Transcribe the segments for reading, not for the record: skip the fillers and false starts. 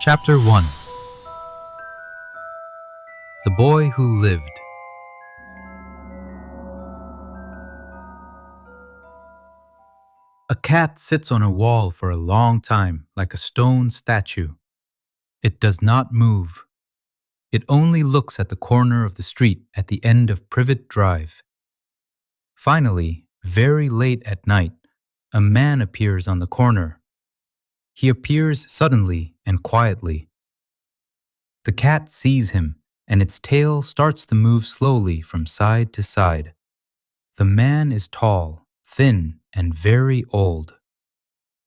Chapter 1. The Boy Who Lived. A cat sits on a wall for a long time like a stone statue. It does not move. It only looks at the corner of the street at the end of Privet Drive. Finally, very late at night, a man appears on the corner. He appears suddenly and quietly. The cat sees him, and its tail starts to move slowly from side to side. The man is tall, thin, and very old.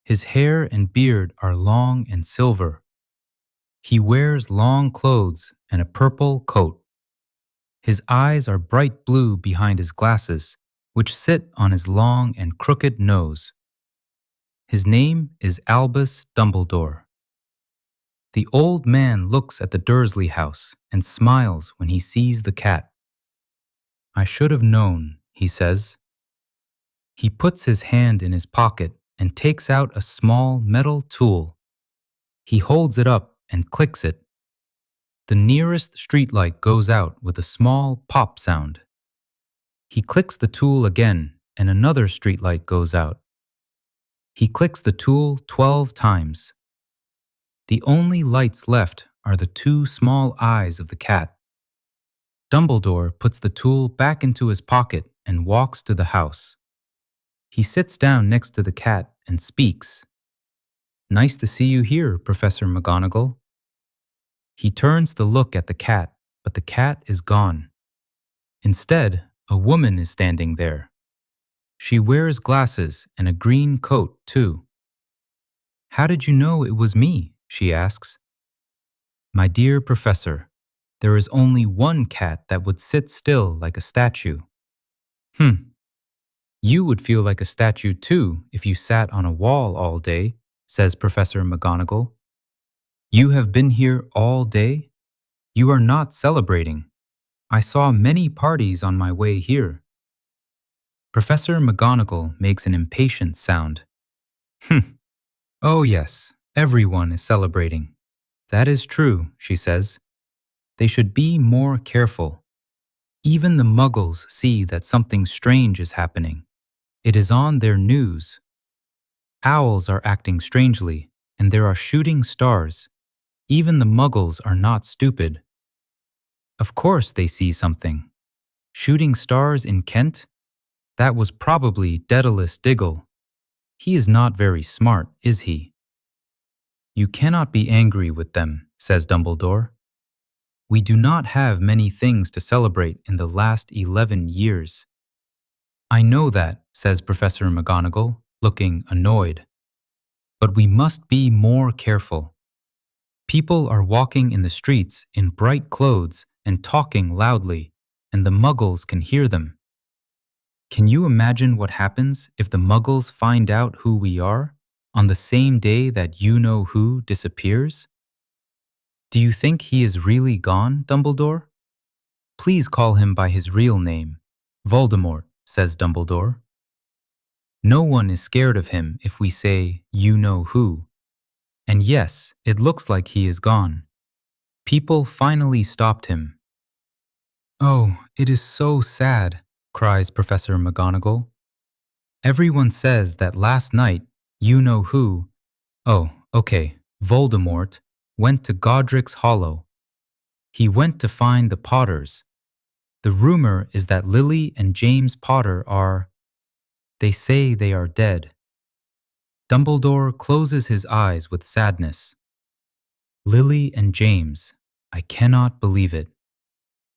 His hair and beard are long and silver. He wears long clothes and a purple coat. His eyes are bright blue behind his glasses, which sit on his long and crooked nose. His name is Albus Dumbledore. The old man looks at the Dursley house and smiles when he sees the cat. "I should have known," he says. He puts his hand in his pocket and takes out a small metal tool. He holds it up and clicks it. The nearest streetlight goes out with a small pop sound. He clicks the tool again and another streetlight goes out. He clicks the tool 12 times. The only lights left are the two small eyes of the cat. Dumbledore puts the tool back into his pocket and walks to the house. He sits down next to the cat and speaks. "Nice to see you here, Professor McGonagall." He turns to look at the cat, but the cat is gone. Instead, a woman is standing there. She wears glasses and a green coat, too. "How did you know it was me?" she asks. "My dear Professor, there is only one cat that would sit still like a statue." "You would feel like a statue too if you sat on a wall all day," says Professor McGonagall. "You have been here all day? You are not celebrating. I saw many parties on my way here." Professor McGonagall makes an impatient sound. "Oh yes, everyone is celebrating. That is true," she says. "They should be more careful. Even the Muggles see that something strange is happening. It is on their news. Owls are acting strangely, and there are shooting stars. Even the Muggles are not stupid. Of course they see something. Shooting stars in Kent? That was probably Daedalus Diggle. He is not very smart, is he?" "You cannot be angry with them," says Dumbledore. "We do not have many things to celebrate in the last 11 years. "I know that," says Professor McGonagall, looking annoyed. "But we must be more careful. People are walking in the streets in bright clothes and talking loudly, and the Muggles can hear them. Can you imagine what happens if the Muggles find out who we are on the same day that you-know-who disappears? Do you think he is really gone, Dumbledore? Please call him by his real name, Voldemort," says Dumbledore. "No one is scared of him if we say, you-know-who. And yes, it looks like he is gone. People finally stopped him." "Oh, it is so sad," cries Professor McGonagall. "Everyone says that last night, you-know-who, Voldemort, went to Godric's Hollow. He went to find the Potters. The rumor is that Lily and James Potter they say they are dead." Dumbledore closes his eyes with sadness. "Lily and James, I cannot believe it.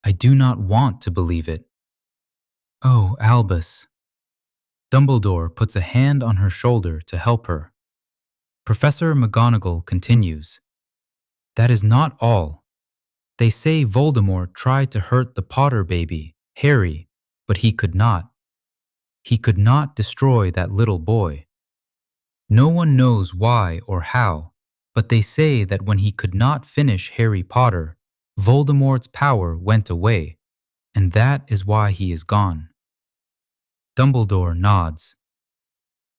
I do not want to believe it. Oh, Albus." Dumbledore puts a hand on her shoulder to help her. Professor McGonagall continues, "That is not all. They say Voldemort tried to hurt the Potter baby, Harry, but he could not. He could not destroy that little boy. No one knows why or how, but they say that when he could not finish Harry Potter, Voldemort's power went away, and that is why he is gone." Dumbledore nods.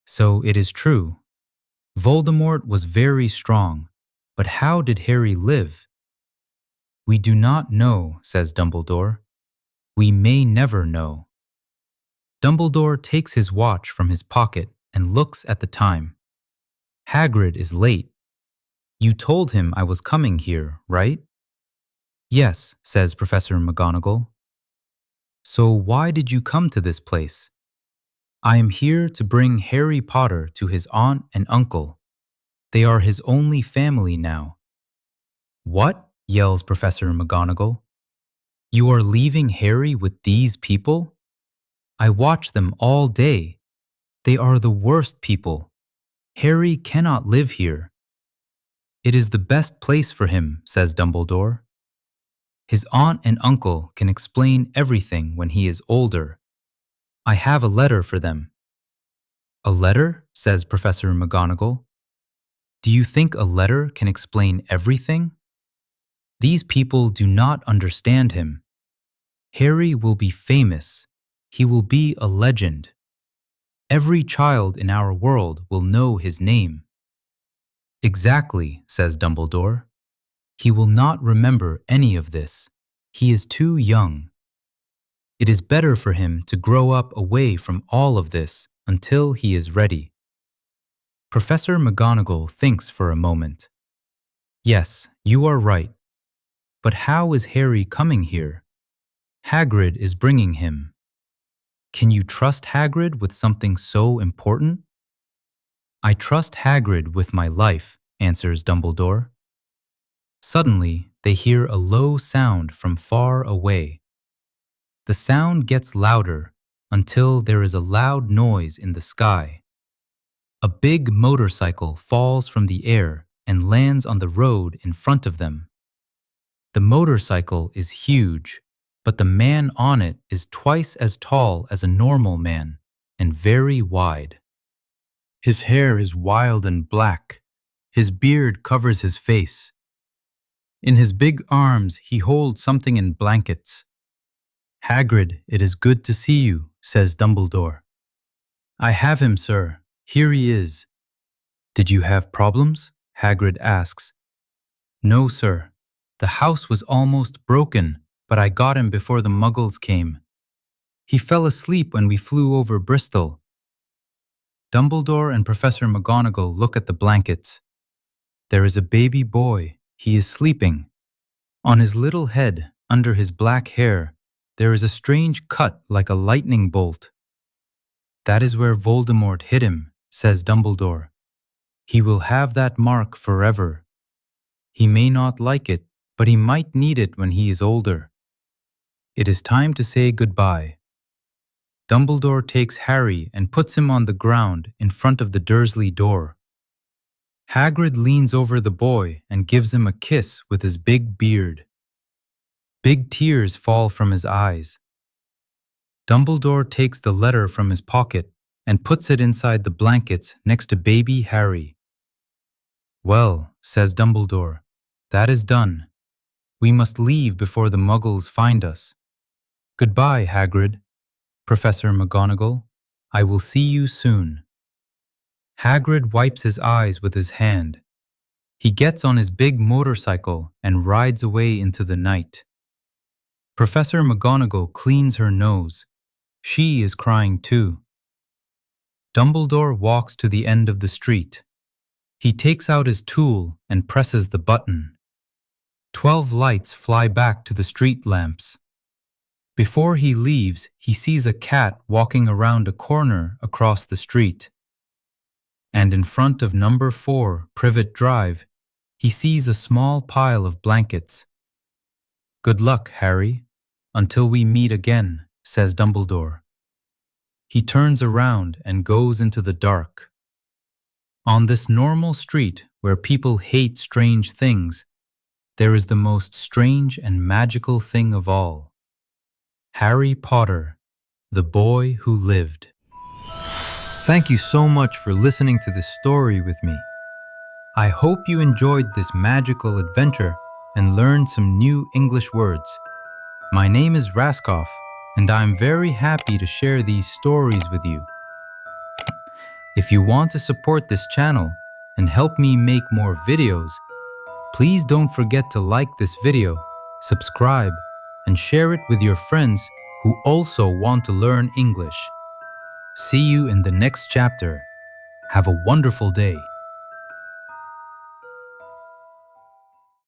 "So it is true. Voldemort was very strong, But how did Harry live? We do not know, says Dumbledore. We may never know. Dumbledore takes his watch from his pocket and looks at the time. Hagrid is late. You told him I was coming here, right? Yes, says Professor McGonagall. So why did you come to this place? I am here to bring Harry Potter to his aunt and uncle. They are his only family now. What? Yells Professor McGonagall. You are leaving Harry with these people? I watch them all day. They are the worst people. Harry cannot live here. It is the best place for him, says Dumbledore. His aunt and uncle can explain everything when he is older. I have a letter for them. A letter? Says Professor McGonagall. Do you think a letter can explain everything? These people do not understand him. Harry will be famous. He will be a legend. Every child in our world will know his name. Exactly, says Dumbledore. He will not remember any of this. He is too young. It is better for him to grow up away from all of this until he is ready. Professor McGonagall thinks for a moment. Yes, you are right. But how is Harry coming here? Hagrid is bringing him. Can you trust Hagrid with something so important? I trust Hagrid with my life, answers Dumbledore. Suddenly, they hear a low sound from far away. The sound gets louder until there is a loud noise in the sky. A big motorcycle falls from the air and lands on the road in front of them. The motorcycle is huge, but the man on it is twice as tall as a normal man and very wide. His hair is wild and black. His beard covers his face. In his big arms he holds something in blankets. Hagrid, it is good to see you, says Dumbledore. I have him, sir. Here he is. Did you have problems? Hagrid asks. No, sir. The house was almost broken, but I got him before the Muggles came. He fell asleep when we flew over Bristol. Dumbledore and Professor McGonagall look at the blankets. There is a baby boy. He is sleeping. On his little head, under his black hair, there is a strange cut like a lightning bolt. That is where Voldemort hit him, says Dumbledore. He will have that mark forever. He may not like it, but he might need it when he is older. It is time to say goodbye. Dumbledore takes Harry and puts him on the ground in front of the Dursley door. Hagrid leans over the boy and gives him a kiss with his big beard. Big tears fall from his eyes. Dumbledore takes the letter from his pocket and puts it inside the blankets next to baby Harry. Well, says Dumbledore, that is done. We must leave before the Muggles find us. Goodbye, Hagrid. Professor McGonagall, I will see you soon. Hagrid wipes his eyes with his hand. He gets on his big motorcycle and rides away into the night. Professor McGonagall cleans her nose. She is crying too. Dumbledore walks to the end of the street. He takes out his tool and presses the button. 12 lights fly back to the street lamps. Before he leaves, he sees a cat walking around a corner across the street. And in front of number 4 Privet Drive, he sees a small pile of blankets. Good luck, Harry, until we meet again, says Dumbledore. He turns around and goes into the dark. On this normal street where people hate strange things, there is the most strange and magical thing of all. Harry Potter, the boy who lived. Thank you so much for listening to this story with me. I hope you enjoyed this magical adventure and learned some new English words. My name is Raskoff, and I'm very happy to share these stories with you. If you want to support this channel and help me make more videos, Please don't forget to like this video, subscribe, and share it with your friends who also want to learn English. See you in the next chapter. Have a wonderful day.